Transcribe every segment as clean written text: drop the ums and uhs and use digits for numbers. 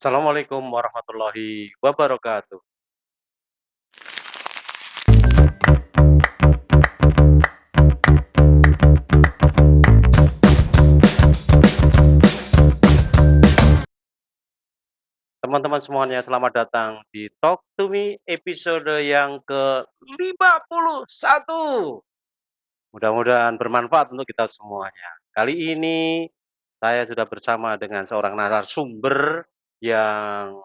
Assalamualaikum warahmatullahi wabarakatuh. Teman-teman semuanya, selamat datang di Talk to Me episode yang ke-51. Mudah-mudahan bermanfaat untuk kita semuanya. Kali ini saya sudah bersama dengan seorang narasumber yang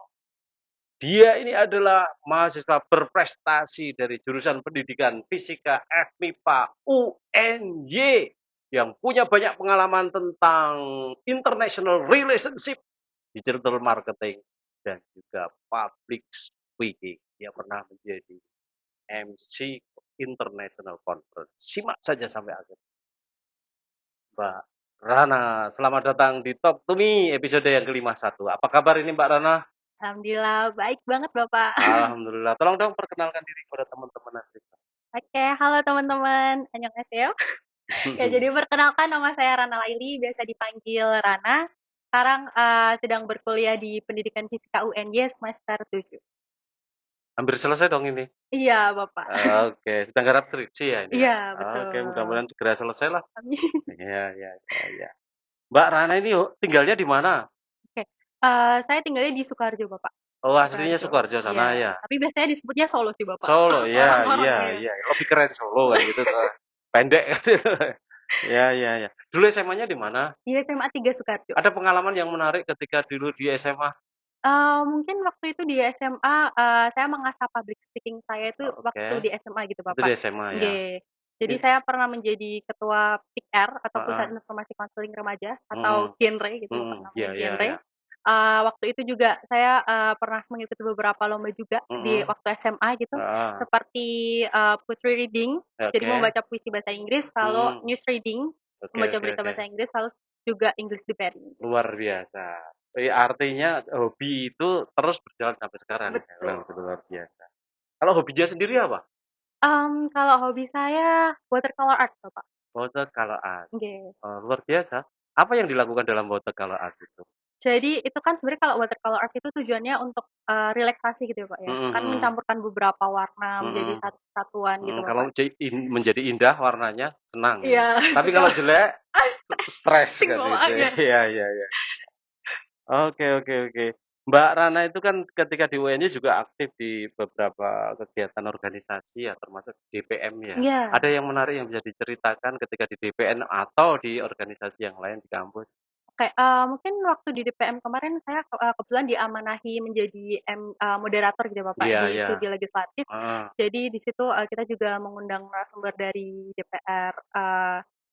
dia ini adalah mahasiswa berprestasi dari jurusan pendidikan fisika FMIPA UNY yang punya banyak pengalaman tentang international relationship, digital marketing, dan juga public speaking. Dia pernah menjadi MC International Conference. Simak saja sampai akhir. Mbak Rana, selamat datang di Talk to Me episode yang ke-51. Apa kabar ini Mbak Rana? Alhamdulillah, baik banget Bapak. Alhamdulillah. Tolong dong perkenalkan diri kepada teman-teman nanti. Oke, halo teman-teman. Annyeonghaseyo. Ya, jadi perkenalkan nama saya Rana Laili, biasa dipanggil Rana. Sekarang sedang berkuliah di Pendidikan Fisika UNY semester 7. Hampir selesai dong ini. Iya, Bapak. Oke, sedang garap skripsi ya ini ya. Iya, Oke, betul. mudah-mudahan segera selesai lah. Amin. Iya, iya, iya, iya. Mbak Rana ini tinggalnya di mana? Oke, saya tinggalnya di Sukoharjo, Bapak. Oh, aslinya Sukoharjo. Sukoharjo sana Iya, ya. tapi biasanya disebutnya Solo sih, Bapak. Solo, ya, Orang-orang iya, ya. iya. Lebih keren Solo kan gitu. Pendek kan. Iya, iya, iya. Dulu SMA-nya di mana? Di SMA 3 Sukoharjo. Ada pengalaman yang menarik ketika dulu di SMA? Mungkin waktu itu di SMA, saya mengasah public speaking saya itu waktu Oke. di SMA gitu, Itu di Bapak. SMA ya. Nggih. Jadi saya pernah menjadi ketua PIKR atau Heeh. Pusat Informasi Konseling Remaja atau Mhm. genre gitu, Bapak Mhm. Iya, namanya iya, genre. iya. Waktu itu juga saya, pernah mengikuti beberapa lomba juga di Mhm. waktu SMA gitu, Heeh. seperti, poetry reading, jadi Oke. membaca puisi bahasa Inggris, lalu Mhm. news reading, Oke, membaca oke, berita oke. bahasa Inggris, lalu juga English debating. Luar biasa. Artinya hobi itu terus berjalan sampai sekarang ya. Betul. Luar biasa. Kalau hobinya sendiri apa? Kalau hobi saya watercolor art, Bapak. Watercolor art. Nggih. Luar biasa. Apa yang dilakukan dalam watercolor art itu? Jadi itu kan sebenarnya kalau watercolor art itu tujuannya untuk, relaksasi gitu ya, Pak, ya. Mhm, Kan mhm. mencampurkan beberapa warna menjadi Mhm. satu kesatuan gitu, Kalau Bapak. menjadi indah warnanya senang gitu. Iya, Tapi kalau suka jelek stres sing kan gitu. bawaannya. Iya, iya, iya. Oke, oke, oke. Mbak Rana itu kan ketika di UNY juga aktif di beberapa kegiatan organisasi ya, termasuk DPM ya. Iya. Ada yang menarik yang bisa diceritakan ketika di DPM atau di organisasi yang lain di kampus? Oke, mungkin waktu di DPM kemarin saya kebetulan diamanahi menjadi moderator gitu, Bapak, Iya, di iya. studi legislatif. Heeh. Jadi di situ, kita juga mengundang narasumber dari DPR,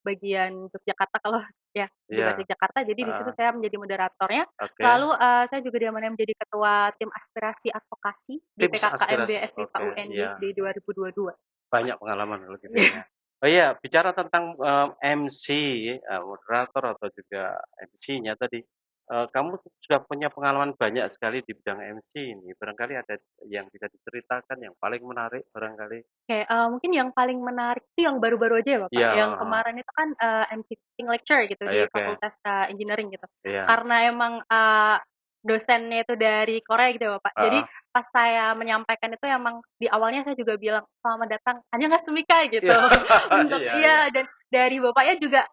bagian Yogyakarta kalau ya di bahasa Iya. Jakarta, jadi di situ Heeh. saya menjadi moderatornya. Oke. Lalu, saya juga diamanahi menjadi ketua tim aspirasi advokasi di Tips PKKMB aspirasi. FMIPA Oke, UNY iya. di 2022. Banyak pengalaman kalau gitu Iya. ya. Oh iya, bicara tentang MC, moderator atau juga MC-nya tadi, kamu sudah punya pengalaman banyak sekali di bidang MC ini. Barangkali ada yang bisa diceritakan yang paling menarik barangkali? Oke, mungkin yang paling menarik itu yang baru-baru aja ya, Bapak. Iya, Yang heeh. kemarin itu kan, MC Teaching Lecture gitu Oh, di iya, oke. Fakultas, Engineering gitu. Iya. Karena emang, dosennya itu dari Korea gitu ya, Bapak. Jadi Heeh. pas saya menyampaikan itu emang di awalnya saya juga bilang, "Selamat datang, annyeonghaseyo," gitu. Iya. Untuk Iya, iya. iya, dan dari Bapaknya juga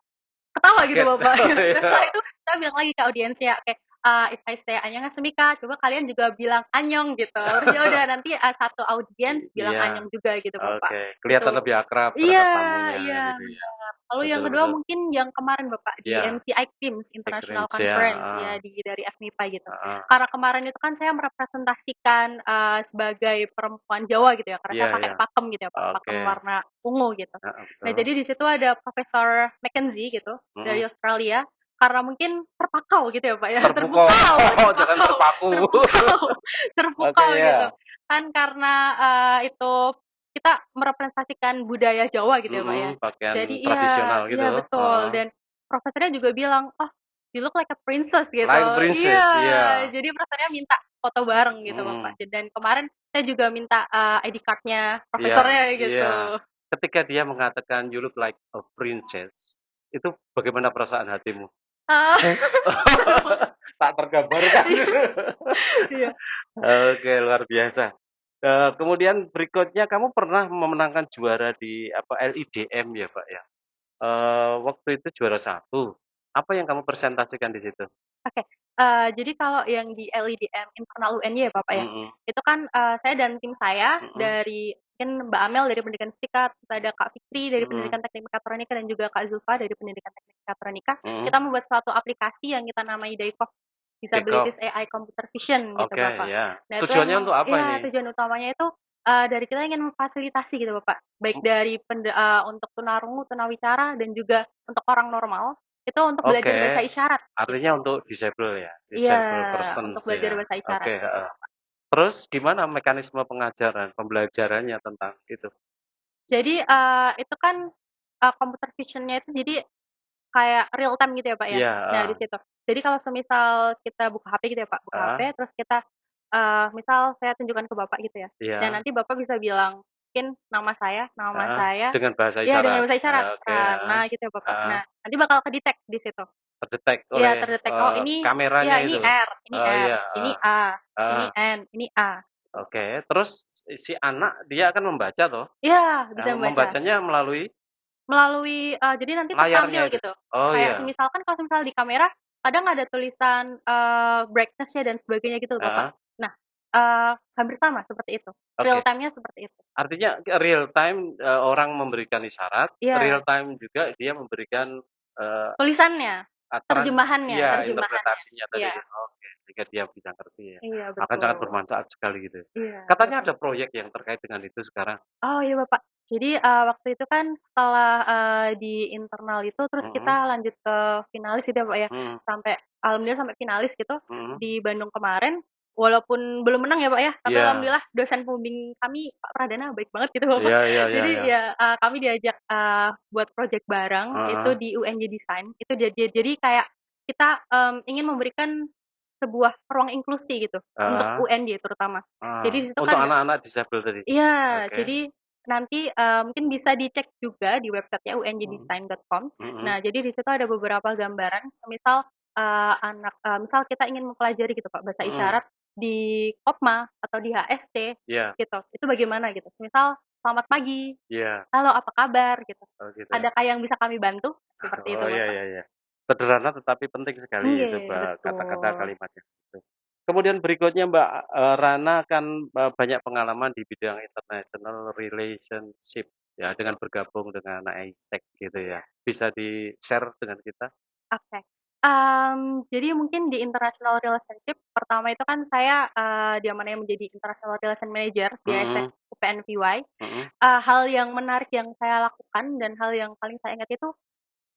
ketawa gitu, Kaget. Bapak. Dan Iya. setelah itu saya bilang lagi ke audiensnya, kayak, "If I say annyeonghaseyo, coba kalian juga bilang annyeong," gitu. Terus ya udah nanti, satu audiens bilang Iya. annyeong juga gitu, Bapak. Oke. Itu. Kelihatan lebih akrab terhadap Iya, tamunya iya, gitu ya. benar. Lalu yang Betul, kedua betul. mungkin yang kemarin, Bapak, di Iya. MC ICTIMS International Experience ya, Conference heeh. ya dari FMIPA gitu. Heeh. Karena kemarin itu kan saya merepresentasikan, sebagai perempuan Jawa gitu ya, karena Iya, saya pakai iya. pakem gitu ya, Pak, Oke. pakem warna ungu gitu. Heeh, Nah, betul. jadi di situ ada Profesor Mackenzie gitu dari Mhm. Australia, karena mungkin terpukau gitu ya, Pak, ya, Terpukau. terpukau Jangan terpukau terpaku. terpukau Oke, terpukau gitu. ya. Kan karena, itu kita merepresentasikan budaya Jawa gitu ya, Pak, ya. Pakaian Jadi iya tradisional gitu, iya betul, heeh. dan profesornya juga bilang, "Oh, you look like a princess," gitu. Like Iya, Princess, iya. jadi profesornya minta foto bareng gitu, Bapak. Mhm. Dan kemarin saya juga minta, ID card-nya Iya, profesornya iya. gitu. Ketika dia mengatakan, "You look like a princess," itu bagaimana perasaan hatimu? Ah, Tak tergambarkan. Iya. Oke, luar biasa. Kemudian berikutnya kamu pernah memenangkan juara di apa, LIDM ya, Pak, ya? Waktu itu juara satu. Apa yang kamu presentasikan di situ? Oke, jadi kalau yang di LIDM internal UNY ya Bapak ya, Mhm, itu kan, saya dan tim saya mhm, dari mungkin Mbak Amel dari Pendidikan Fisika, terus ada Kak Fikri dari mhm, Pendidikan Teknik Mekatronika dan juga Kak Zulfa dari Pendidikan Teknik Mekatronika, mhm. kita membuat suatu aplikasi yang kita namai DAICOV, Take-off. Disabilities AI Computer Vision gitu Oke, Bapak. ya. Nah itu Tujuannya emang untuk apa ya ini? tujuan utamanya itu, dari kita ingin memfasilitasi gitu Bapak, baik dari untuk tunarungu, tunawicara dan juga untuk orang normal, itu untuk belajar bahasa Oke, isyarat artinya gitu. untuk disable ya, Iya, disabled untuk persons belajar ya. bahasa isyarat Oke, gitu. heeh. Terus gimana mekanisme pengajaran, pembelajarannya tentang itu? Jadi, itu kan, computer vision-nya itu jadi kayak real time gitu ya, Pak, ya. Iya, Nah, di heeh, situ. Jadi kalau semisal kita buka HP gitu ya, Pak, buka HP heeh, terus kita, misal saya tunjukkan ke Bapak gitu ya. Dan iya, nanti Bapak bisa bilang, mungkin nama heeh, saya dengan bahasa ya dengan isyarat. bahasa isyarat, Oke, heeh, Rana gitu ya, Bapak. heeh, Nah, nanti bakal ke-detect di situ. terdetek Iya, oleh, terdetek, oh kameranya ini itu? R, ini Oh R, iya, ini heeh, A, ini heeh, N, ini A. oke. Terus si anak dia akan membaca toh? Iya, bisa membaca. Membacanya melalui Melalui jadi nanti layarnya tertampil itu? gitu. Oh Kayak iya, semisalkan kalau misal di kamera, kadang ada tulisan, brightness-nya dan sebagainya gitu loh, Bapak. heeh, Nah, hampir sama seperti itu, real oke. time-nya seperti itu. Artinya real time, orang memberikan isyarat, real Iya, time juga dia memberikan, eee, tulisannya, terjemahannya iya, terjemahannya. interpretasinya tadi. Iya Oke, sehingga dia bisa ngerti ya. iya, Akan sangat betul. bermanfaat sekali gitu. Iya, Katanya betul. ada proyek yang terkait dengan itu sekarang? Oh iya, Bapak. Jadi, waktu itu kan setelah, di internal itu terus Mhm, kita lanjut ke finalis gitu ya, Pak, ya. mhm, Sampai alhamdulillah sampai finalis gitu mhm. di Bandung kemarin. Walaupun belum menang ya, Pak, ya, tapi Iya, alhamdulillah dosen pembimbing kami Pak Pradana baik banget gitu, Bapak. iya, iya, iya, Jadi iya. ya, kami diajak, buat project bareng itu Heeh, di UNJ Design. Itu jadi kayak kita, ingin memberikan sebuah ruang inklusi gitu untuk heeh, UNJ terutama. heeh. Jadi di situ Untuk kan anak-anak disabel tadi? iya, Oke. jadi nanti, mungkin bisa dicek juga di website-nya Mhm, unjdesign.com. mhm, Nah, jadi di situ ada beberapa gambaran, misal, misal kita ingin mempelajari gitu, Pak, bahasa mhm. isyarat di Kopma atau di HST Iya, gitu, itu bagaimana gitu. Misal, "Selamat pagi, iya. halo apa kabar?" Gitu. Oh gitu. "Adakah yang bisa kami bantu?" Seperti itu, Oh, iya, Bapak. iya, iya. Sederhana tetapi penting sekali itu, Nggih, Mbak, kata-kata betul. kalimatnya itu. Kemudian berikutnya, Mbak, Rana kan, banyak pengalaman di bidang international relationship ya, dengan bergabung dengan AIESEC gitu ya. Bisa di-share dengan kita? Oke. Jadi mungkin di international relationship, pertama itu kan saya, diamanai menjadi international relation manager di AIESEC Mhm, UPN-VY. mhm, Hal yang menarik yang saya lakukan dan hal yang paling saya ingat itu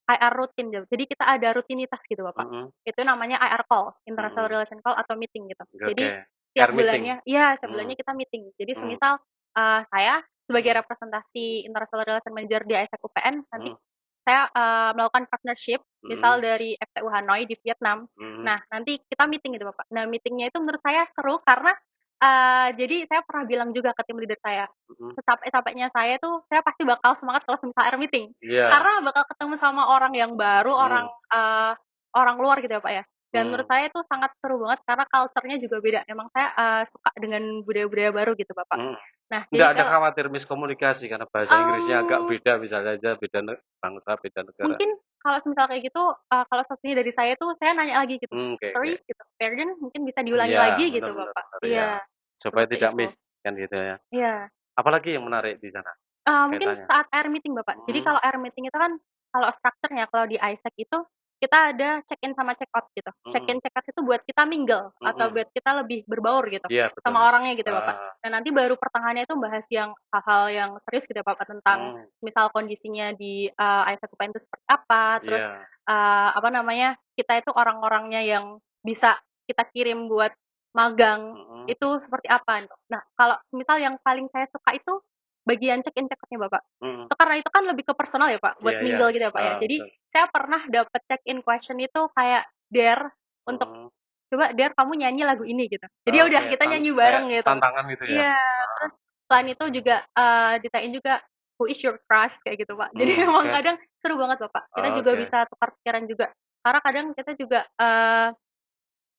IR rutin gitu. Jadi kita ada rutinitas gitu Bapak. mhm, Itu namanya IR call, international mhm. relation call atau meeting gitu. Jadi Oke. tiap Air meeting? bulannya iya, tiap Mhm, bulannya kita meeting. Jadi mhm, semisal, saya sebagai mhm, representasi international relation manager di AIESEC UPN, nanti mhm, saya, melakukan partnership, misal mhm, dari FTU Hanoi di Vietnam. mhm, Nah, nanti kita meeting gitu, Bapak. Nah, meeting-nya itu menurut saya seru karena, jadi saya pernah bilang juga ke tim leader saya, mhm. secapek-capeknya saya tuh, saya pasti bakal semangat kalau semisal ada meeting. Iya, Karena bakal ketemu sama orang yang baru, mhm, orang luar gitu ya, Pak, ya. Dan menurut mhm. saya itu sangat seru banget karena culture-nya juga beda. Emang saya, suka dengan budaya-budaya baru gitu, Bapak. Mhm. Nah, Nggak jadi ada kalau khawatir miskomunikasi karena bahasa Inggrisnya agak mmm beda misalnya aja beda bangsa, beda negara. mungkin kalau semisal kayak gitu, kalau satunya dari saya tuh, saya nanya lagi gitu, Oke, oke. "Sorry," gitu, "pardon," mungkin bisa diulangi Iya, lagi benar, gitu, benar, Bapak. benar, ya. Iya, Supaya seperti tidak itu. miss, kan gitu ya. Iya. Apalagi yang menarik di sana Mungkin kaitannya? saat air meeting, Bapak. Jadi Mhm, kalau air meeting itu kan, kalau strukturnya kalau di ISEC itu, kita ada check in sama check out gitu. Check mhm, in, check out itu buat kita mingle, atau mhm. buat kita lebih berbaur gitu, Iya, betul. sama orangnya gitu, Bapak. Heeh, Dan nanti baru pertengahannya itu bahas yang hal-hal yang serius gitu ya, Bapak, tentang mhm, misal kondisinya di, ISEC UPN itu seperti apa, terus, iya, apa namanya, kita itu orang-orangnya yang bisa kita kirim buat magang, mhm, itu seperti apa gitu. Nah, kalau misal yang paling saya suka itu bagian check in, check out-nya, Bapak. mhm. Itu karena itu kan lebih ke personal ya, Pak, buat Iya, iya, mingle gitu ya, Pak, ya. heeh, Jadi betul. saya pernah dapet check in question itu kayak, "Dare, untuk Mhm. coba Dare kamu nyanyi lagu ini," gitu. Jadi ya udah Oke, kita nyanyi kayak bareng gitu. tantangan gitu ya? Iya, Heeh, terus selain itu juga, ditanyain juga, "Who is your crush?" Kayak gitu, Pak. Jadi emang oke, kadang seru banget, Bapak. Kita juga oke. bisa tukar pikiran juga. Karena kadang kita juga,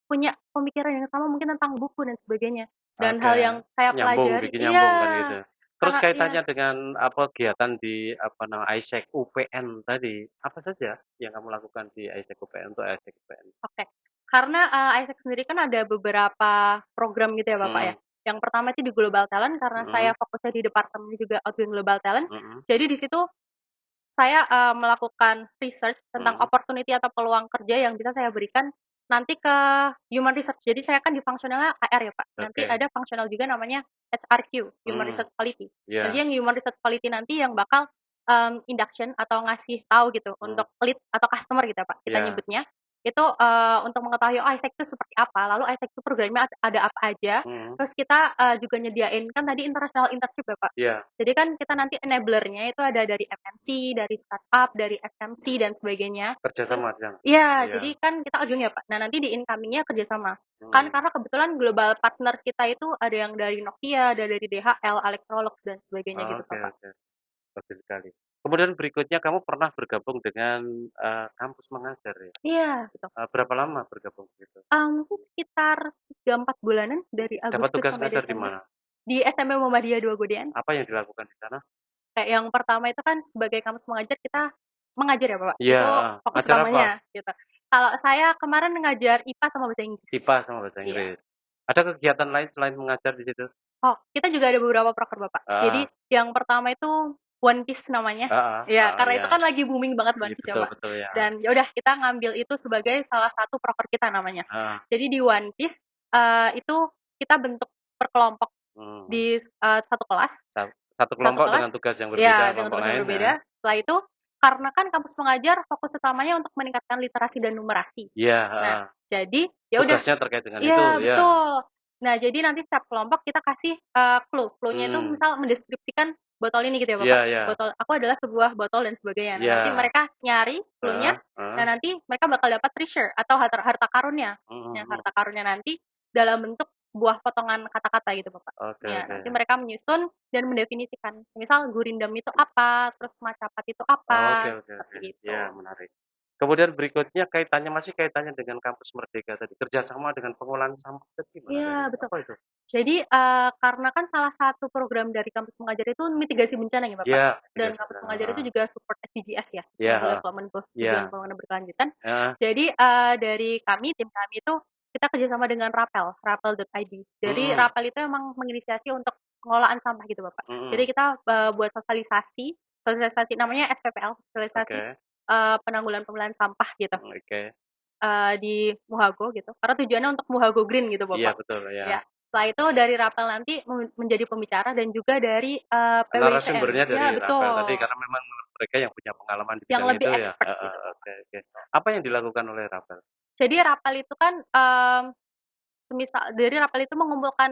punya pemikiran yang sama mungkin tentang buku dan sebagainya. Dan Oke, hal yang saya nyambung, pelajari bikin nyambung kan iya, gitu. Terus karena iya, kaitannya dengan apa, kegiatan di apa nama, ISEK UPN tadi, apa saja yang kamu lakukan di ISEK UPN untuk ISEK UPN? oke. Karena, Isaac sendiri kan ada beberapa program gitu ya, Bapak, ya. Mhm, Yang pertama itu di Global Talent karena saya mhm, fokusnya di departemen juga Outgoing Global Talent. mhm, Jadi di situ saya, melakukan research tentang mhm, opportunity atau peluang kerja yang bisa saya berikan nanti ke human research. Jadi saya kan di fungsionalnya HR ya, Pak. Nanti oke, ada fungsional juga namanya HRQ, Human mhm, Research Quality. Nanti iya, yang human research quality nanti yang bakal, induction atau ngasih tahu gitu mhm, untuk lead atau customer gitu ya, Pak, kita iya, nyebutnya. Itu, untuk mengetahui, oh ISEC itu seperti apa, lalu ISEC itu programnya ada apa aja, mhm, terus kita, juga nyediain kan tadi international internship ya, Pak. iya, Jadi kan kita nanti enabler-nya itu ada dari MNC, dari startup, dari SMC dan sebagainya. Terus kerjasama kan? iya, Iya, jadi kan kita ujung ya, Pak. Nah, nanti di incoming-nya kerjasama. Kan mhm, karena kebetulan global partner kita itu ada yang dari Nokia, ada dari DHL, Electrolux dan sebagainya gitu, oke, Pak. oke, bagus sekali. Kemudian berikutnya kamu pernah bergabung dengan, kampus mengajar ya? Iya, betul. Berapa lama bergabung di situ? Mungkin sekitar 3, 4 bulanan dari Dapat Agustus tugas sampai ngajar di Desember mana? di SMP Muhammadiyah 2 Godean. Apa yang dilakukan di sana? Kayak yang pertama itu kan sebagai kampus mengajar kita mengajar ya, Bapak, Iya, itu heeh. fokus Ngajar apa? utamanya gitu. Kalau saya kemarin ngajar IPA sama bahasa Inggris. IPA sama bahasa Iya. Inggris. Ada kegiatan lain selain mengajar di situ? Oh, kita juga ada beberapa proker, Bapak. Jadi Heeh, yang pertama itu One Piece namanya. heeh, Ya, heeh, karena iya. itu kan lagi booming banget One Iya, Piece ya, betul, Pak. betul, ya. Dan ya udah kita ngambil itu sebagai salah satu proker kita namanya. Heeh, Jadi di One Piece, itu kita bentuk per kelompok mhm. di, satu kelas Sa satu satu kelompok kelas dengan tugas yang berbeda ya dengan dengan kelompok tugas yang lain, berbeda. heeh. Setelah itu, karena kan kampus mengajar fokus utamanya untuk meningkatkan literasi dan numerasi. Iya, Nah, heeh. jadi ya udah Tugasnya terkait dengan itu, iya ya. betul. Nah, jadi nanti setiap kelompok kita kasih, clue-nya itu Mmm, misal mendeskripsikan botol ini gitu ya, iya, Bapak. iya, Botol aku adalah sebuah botol dan sebagainya. Nah, nanti iya, mereka nyari clue-nya, heeh, heeh, nah nanti mereka bakal dapat treasure atau harta harta karunnya. mhm, Nah, mhm. harta karunnya nanti dalam bentuk sebuah potongan kata-kata gitu, Bapak. Oke, Ya, oke. nanti mereka menyusun dan mendefinisikan. Misal gurindam itu apa, terus macapat itu Oke, apa, oke, oke. seperti itu. Iya, menarik. Kemudian berikutnya kaitannya dengan Kampus Merdeka tadi, kerjasama dengan pengolahan sampah itu gimana tadi? Iya, betul. Apa itu? Jadi, karena kan salah satu program dari kampus mengajar itu mitigasi bencana ya, Bapak. Iya, Dan mitigasi kampus bencana, mengajar itu heeh. juga support SDGs ya, Iya, Sustainable heeh. Development Goals, Iya, tujuan pembangunan berkelanjutan. heeh. Jadi, dari kami, tim kami itu kita kerjasama dengan Rapel, rapel.id. Jadi Mhm, Rapel itu emang menginisiasi untuk pengelolaan sampah gitu, Bapak. Jadi mhm. kita, buat sosialisasi sosialisasi namanya SPPL, sosialisasi, Oke, penanggulangan sampah gitu. oke. Di Muhago gitu, karena tujuannya untuk Muhago Green gitu, Iya, Bapak. betul, ya. Ya, setelah itu dari Rapel nanti menjadi pembicara dan juga dari, PWTM. Narasumbernya dari Ya Rapel tadi betul, karena memang mereka yang punya pengalaman di yang bidang lebih itu ya? expert Heeh, gitu, Bapak. oke, oke. Apa yang dilakukan oleh Rapel? Jadi Rapel itu kan, semisal dari Rapel itu mengumpulkan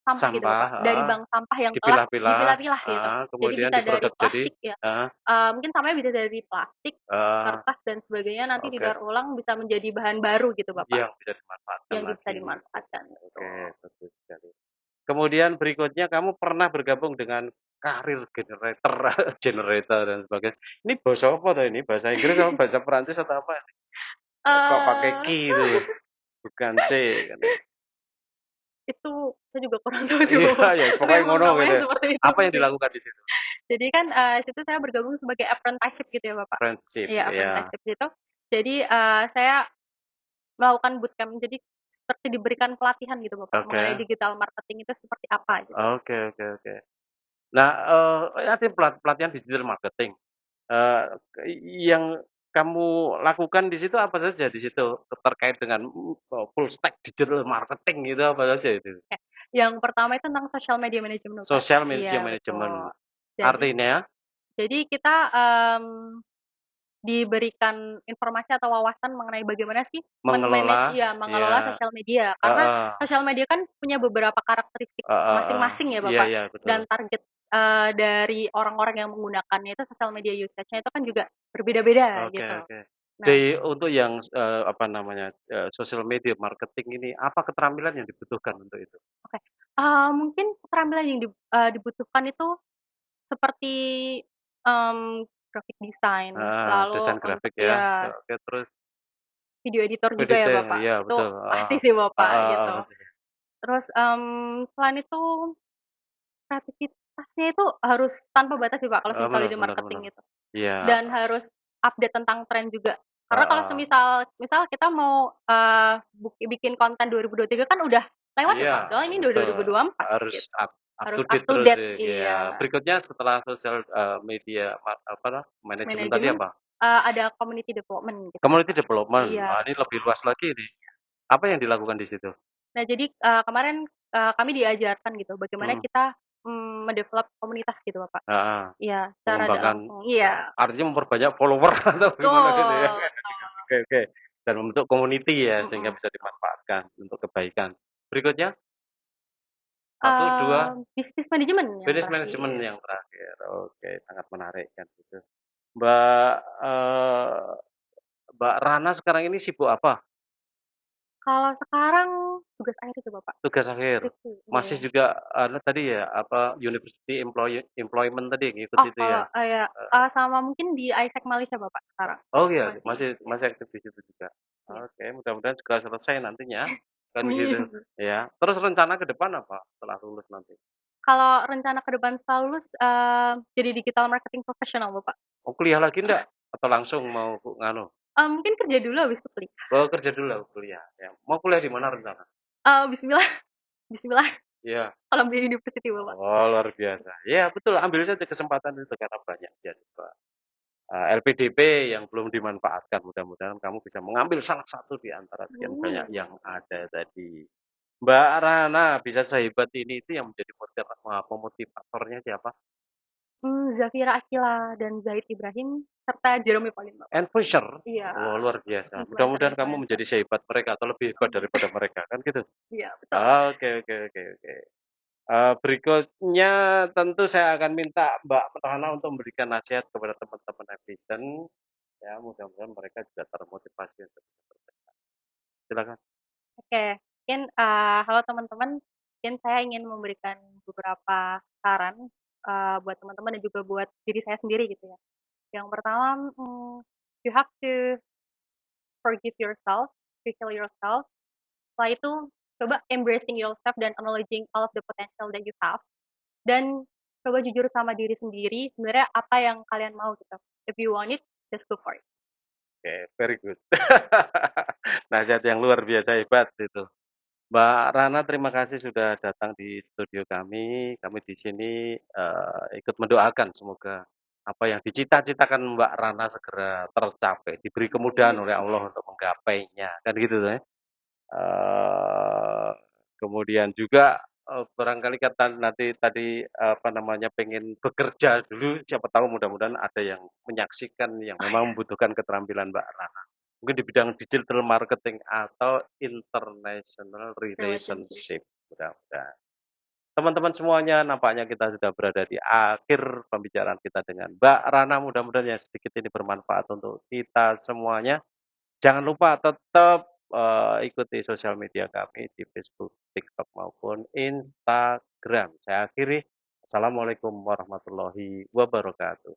sampah gitu, Sampah, Bapak, dari heeh, bank sampah yang telah dipilah-pilah, dipilah-pilah gitu. heeh, Jadi kemudian bisa dari diproduksi jadi plastik ya, heeh, mungkin sampahnya bisa dari plastik, eee, kertas dan sebagainya, nanti oke, didaur ulang bisa menjadi bahan baru gitu, Bapak, yang bisa dimanfaatkan yang bisa lagi. dimanfaatkan, gitu. Oke, bagus sekali. Kemudian berikutnya kamu pernah bergabung dengan karir generator generator dan sebagainya. Ini bahasa apa tuh ini? Bahasa Inggris apa bahasa Perancis atau apa ini? Kok pakai Eee, Q itu, bukan C kan ya? itu saya juga kurang tahu sih, Iya, Bapak, ya tapi pokoknya emang ngono gitu namanya ya. seperti itu Apa yang sih. dilakukan di situ? Jadi kan, situ saya bergabung sebagai apprenticeship gitu ya, Bapak. Friendship, Iya, ya. apprenticeship gitu. Jadi, saya melakukan bootcamp, jadi seperti diberikan pelatihan gitu, Bapak, mengenai Oke. digital marketing itu seperti apa gitu. Oke, oke, oke. Nah, nanti pelatihan digital marketing, eee, yang kamu lakukan di situ apa saja di situ terkait dengan, full stack digital marketing itu apa saja itu? Oke, yang pertama itu tentang social media management, Bapak. Social media Iya, betul. management, Jadi artinya kita, diberikan informasi atau wawasan mengenai bagaimana sih mengelola iya, iya, mengelola sosial media. Karena heeh, sosial media kan punya beberapa karakteristik heeh, heeh. masing-masing ya, Iya, Bapak. iya, betul. Dan target, dari orang-orang yang menggunakannya itu sosial media usage-nya itu kan juga berbeda-beda Oke, gitu. oke. Nah, Untuk yang, apa namanya, sosial media marketing ini, apa keterampilan yang dibutuhkan untuk itu? oke, mungkin keterampilan yang dibutuhkan itu seperti, graphic design, Heeh, lalu desain untuk grafik ya, ya oke, terus? video editor juga ya, Editing, Bapak? iya Itu betul, heeh. pasti sih, Bapak, Heeh gitu. heeh, ngerti. Terus, selain itu kreativitasnya itu harus tanpa batas sih, Pak, kalau Heeh, misalnya bener di bener bener. marketing itu. Iya, Dan harus update tentang tren juga. Karena kalau heeh. misal kita mau, bikin konten 2023 kan udah lewat ya, Iya, Pak, soalnya ini udah betul. 2024 Harus gitu. up to Harus up date to terus date ya. iya. Berikutnya setelah sosial, media apa manajemen tadi Manajemen, apa? ada community development gitu, Community Bapak. development. Iya, Wah, ini lebih betul. luas lagi nih. Apa yang dilakukan di situ? Nah jadi, kemarin, kami diajarkan gitu bagaimana Mhm, kita, mendevelop komunitas gitu, Bapak. heeh. Iya, secara tidak Mengembangkan langsung iya, artinya memperbanyak follower atau gimana gitu ya? betul Oke oke. Dan membentuk community ya sehingga mhm. bisa dimanfaatkan untuk kebaikan. Berikutnya, satu 2 Bisnis manajemen yang business management terakhir. yang terakhir. Oke, sangat menarik kan gitu. Mbak, Mbak Rana sekarang ini sibuk apa? Kalau sekarang tugas akhir itu, Bapak, Tugas akhir? skripsi, Masih iya. juga tadi ya, apa, university employment tadi ngikut Oh, itu kalau ya? ya, sama mungkin di ISEC Malaysia, Bapak, sekarang. Oh iya, Masih, masih iya masih aktif di situ juga? iya. Oke, mudah-mudahan segera selesai nantinya, kan gitu, Amin. ya. Terus rencana ke depan apa setelah lulus nanti? Kalau rencana ke depan setelah lulus, jadi digital marketing profesional, Bapak. Mau kuliah lagi ndak? Atau langsung mau nganu, Mungkin kerja dulu habis itu kuliah. kerja dulu kuliah, ya. Mau kuliah di mana rencana? Bismillah bismillah Iya. Columbia University, Bapak. Oh, luar biasa. Iya betul, ambil saja kesempatan itu karena banyak beasiswa. LPDP yang belum dimanfaatkan, mudah-mudahan kamu bisa mengambil salah satu di antara sekian banyak Amin. yang ada tadi. Mbak Rana bisa sehebat ini itu yang menjadi pemotivatornya siapa? Zafira Akyila dan Zaid Ibrahim serta Jeremy Pauline, Bapak. Anne Fisher? Iya, Oh, luar biasa. Mudah-mudahan kamu influencer-influencer. menjadi sehebat mereka atau lebih hebat Amin. daripada mereka, kan gitu? Iya, betul. Oke oke oke oke. Berikutnya tentu saya akan minta Mbak Rana untuk memberikan nasihat kepada teman-teman netizen, ya mudah-mudahan mereka juga termotivasi untuk bekerja. Silakan. Oke, mungkin, halo teman-teman, mungkin saya ingin memberikan beberapa saran, buat teman-teman dan juga buat diri saya sendiri gitu ya. Yang pertama, you have to forgive yourself, to heal yourself. Setelah itu, coba embracing yourself dan acknowledging all of the potential that you have. Dan coba jujur sama diri sendiri, sebenarnya apa yang kalian mau gitu. If you want it, just go for it. Oke, very good. Nasihat yang luar biasa hebat itu. Mbak Rana terima kasih sudah datang di studio kami. Kami di sini, ikut mendoakan semoga apa yang dicita-citakan Mbak Rana segera tercapai, diberi kemudahan Amin. oleh Allah untuk menggapainya, kan gitu ya. Eee, Kemudian juga, barangkali kata nanti tadi, apa namanya, pengen bekerja dulu, siapa tahu mudah-mudahan ada yang menyaksikan yang Oh memang ya, membutuhkan keterampilan Mbak Rana. Mungkin di bidang digital marketing atau international relationship. relationship, mudah-mudahan. Teman-teman semuanya, nampaknya kita sudah berada di akhir pembicaraan kita dengan Mbak Rana, mudah-mudahan yang sedikit ini bermanfaat untuk kita semuanya. Jangan lupa tetap, ikuti sosial media kami di Facebook, TikTok, maupun Instagram. Saya akhiri, assalamualaikum warahmatullahi wabarakatuh.